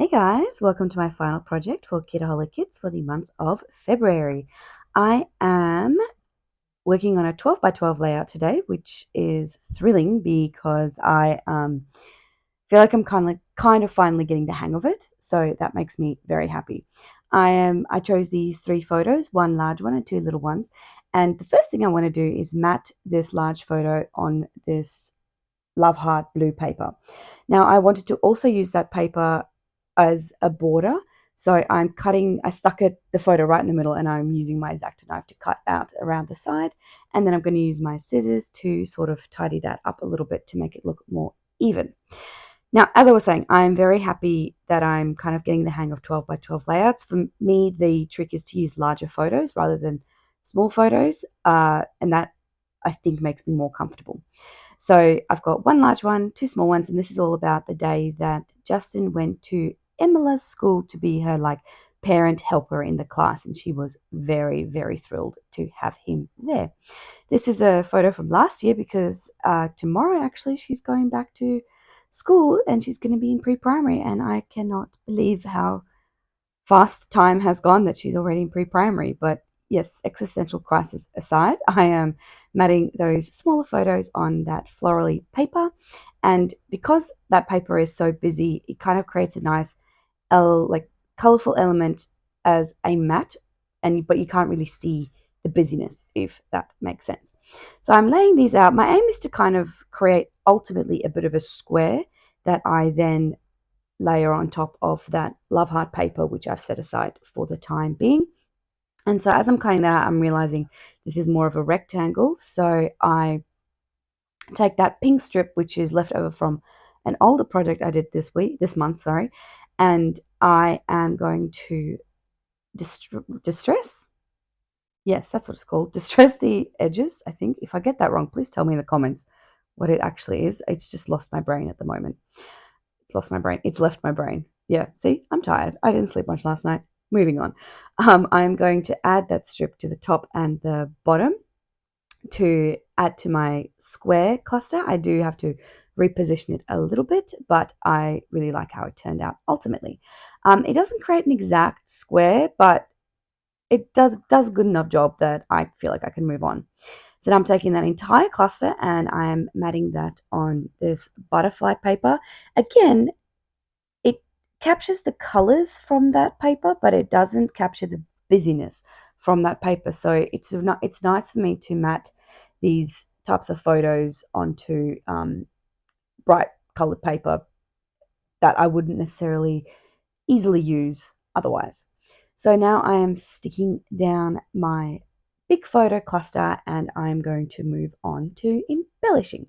Hey guys, welcome to my final project for Kitaholic Kits for the month of February. I am working on a 12 by 12 layout today, which is thrilling because I feel like I'm kind of finally getting the hang of it. So that makes me very happy. I chose these 3 photos, one large one and 2 little ones. And the first thing I want to do is mat this large photo on this Love Heart blue paper. Now I wanted to also use that paper as a border. So I stuck the photo right in the middle, and I'm using my X-Acto knife to cut out around the side. And then I'm going to use my scissors to sort of tidy that up a little bit to make it look more even. Now, as I was saying, I'm very happy that I'm kind of getting the hang of 12 by 12 layouts. For me, the trick is to use larger photos rather than small photos, and that I think makes me more comfortable. So I've got one large one, 2 small ones, and this is all about the day that Justin went to Emila's school to be her parent helper in the class, and she was very, very thrilled to have him there. This is a photo from last year because tomorrow actually she's going back to school and she's going to be in pre-primary, and I cannot believe how fast time has gone that she's already in pre-primary. But yes, existential crisis aside, I am matting those smaller photos on that florally paper. And because that paper is so busy, it kind of creates a nice, colorful element as a mat, but you can't really see the busyness, if that makes sense. So I'm laying these out. My aim is to kind of create ultimately a bit of a square that I then layer on top of that love heart paper, which I've set aside for the time being. And so as I'm cutting that out, I'm realizing this is more of a rectangle. So I take that pink strip, which is left over from an older project I did this month, sorry, and I am going to distress. Yes, that's what it's called. Distress the edges, I think. If I get that wrong, please tell me in the comments what it actually is. It's just lost my brain at the moment. It's lost my brain. It's left my brain. Yeah, see, I'm tired. I didn't sleep much last night. Moving on. I'm going to add that strip to the top and the bottom to add to my square cluster. I do have to reposition it a little bit, but I really like how it turned out ultimately. It doesn't create an exact square, but it does a good enough job that I feel like I can move on. So now I'm taking that entire cluster and I am matting that on this butterfly paper. Again, it captures the colors from that paper, but it doesn't capture the busyness from that paper. So it's nice for me to mat these types of photos onto bright colored paper that I wouldn't necessarily easily use otherwise. So now I am sticking down my big photo cluster and I'm going to move on to embellishing.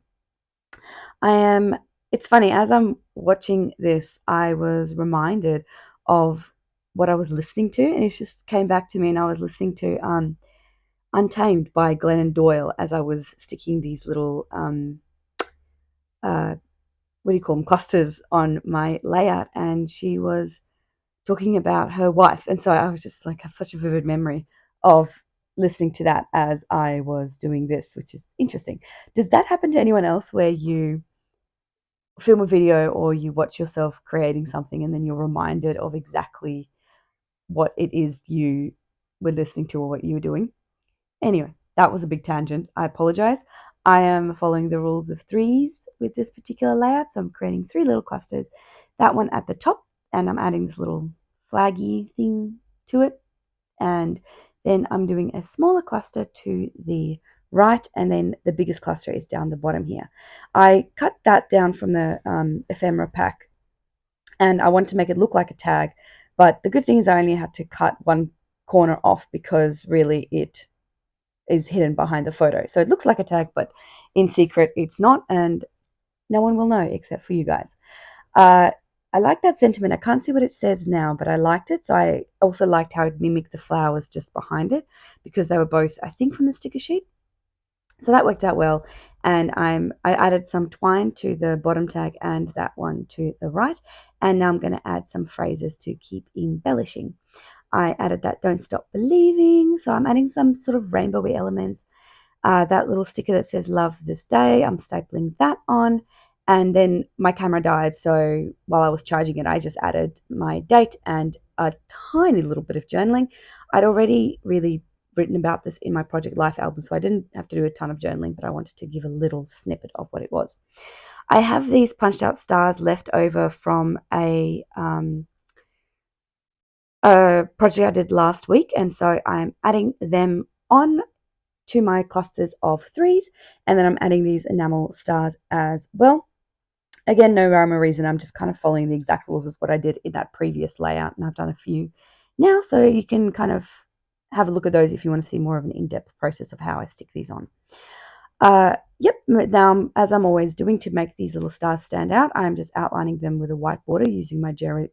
It's funny, as I'm watching this, I was reminded of what I was listening to, and it just came back to me, and I was listening to Untamed by Glennon Doyle as I was sticking these little, what do you call them, clusters on my layout, and she was talking about her wife. And so I was just like, have such a vivid memory of listening to that as I was doing this, which is interesting. Does that happen to anyone else where you film a video or you watch yourself creating something and then you're reminded of exactly what it is you were listening to or what you were doing? Anyway, that was a big tangent. I apologize. I am following the rules of threes with this particular layout. So I'm creating 3 little clusters. That one at the top, and I'm adding this little flaggy thing to it. And then I'm doing a smaller cluster to the right, and then the biggest cluster is down the bottom here. I cut that down from the ephemera pack, and I want to make it look like a tag, but the good thing is I only had to cut one corner off because really it is hidden behind the photo. So it looks like a tag, but in secret it's not, and no one will know except for you guys. I like that sentiment. I can't see what it says now, but I liked it. So I also liked how it mimicked the flowers just behind it because they were both, I think, from the sticker sheet. So that worked out well. And I added some twine to the bottom tag and that one to the right. And now I'm going to add some phrases to keep embellishing. I added that "Don't Stop Believing." So I'm adding some sort of rainbowy elements. That little sticker that says "Love This Day," I'm stapling that on. And then my camera died, so while I was charging it, I just added my date and a tiny little bit of journaling. I'd already really written about this in my Project Life album, so I didn't have to do a ton of journaling, but I wanted to give a little snippet of what it was. I have these punched out stars left over from a project I did last week, and so I'm adding them on to my clusters of 3s, and then I'm adding these enamel stars as well. Again, no rhyme or reason. I'm just kind of following the exact rules as what I did in that previous layout, and I've done a few now, so you can kind of have a look at those if you want to see more of an in-depth process of how I stick these on. Yep, now as I'm always doing to make these little stars stand out, I'm just outlining them with a white border using my jelly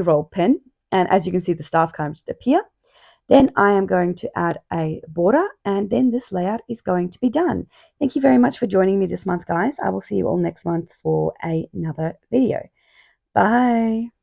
roll pen, and as you can see, the stars kind of just appear. Then I am going to add a border, and then this layout is going to be done. Thank you very much for joining me this month, guys. I will see you all next month for another video. Bye.